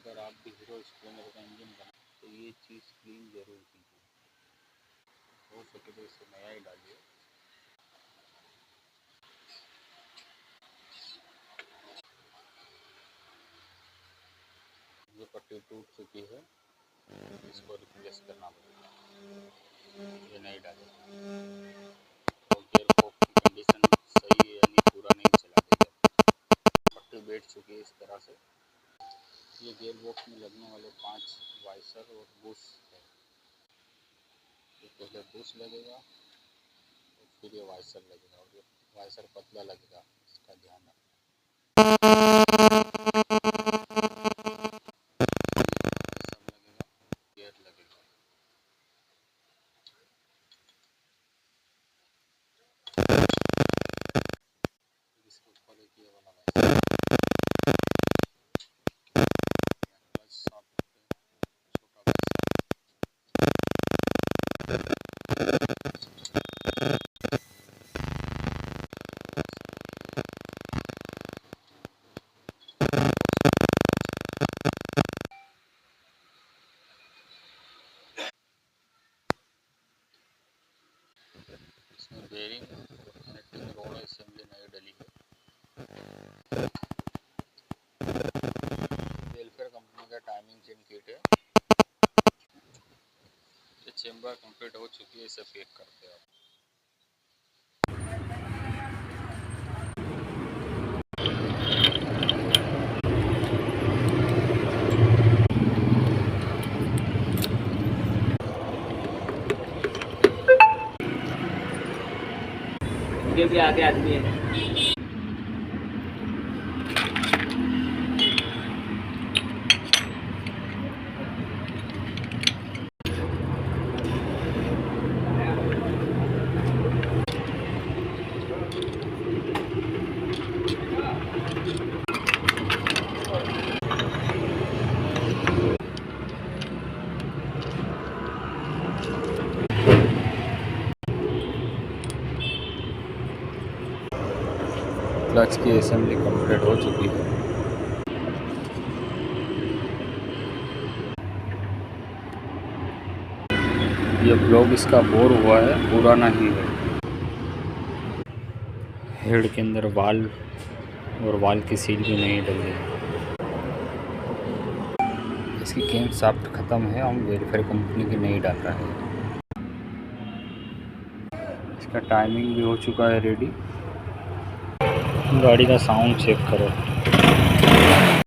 अगर आप भी हीरो स्प्लेंडर का इंजन बना तो ये चीज़ क्लीन जरूर कीजिए, हो सके तो इसे नया ही डालिए। ये पट्टी टूट चुकी है, इसको रिप्लेस करना पड़ेगा, ये नहीं डालेगा। और गियर बॉक्स की कंडीशन सही है यानी पूरा नहीं चला देगा, पट्टी बैठ चुकी है इस तरह से। ये गियर बॉक्स में लगने वाले 5 वाइसर और बुश है, ये पहले बुश लगेगा और फिर ये वाइसर लगेगा, और ये वाइसर पतला लगेगा, इसका ध्यान रखना। गियर लगेगा, इसके ऊपर एक ये वाला वाइसर, क्लच साफ करके छोटा इसमें बेरिंग कनेक्टिंग रोड असेंबली नई डली है। वेलफेयर कंपनी का टाइमिंग चेन किट है। ये चेम्बर कंप्लीट हो चुकी है, इसे पैक करते हैं। ये भी आगे आदमी है। क्लच की असेंबली कंप्लीट हो चुकी है। ये ब्लॉक इसका बोर हुआ है, पुराना ही है। हेड के अंदर वाल्व और वाल्व की सील भी नहीं डली है। इसकी कैम शाफ्ट ख़त्म है, हम वेलफेयर कंपनी की नहीं डाल रहे हैं। इसका टाइमिंग भी हो चुका है रेडी। गाड़ी का साउंड चेक करो।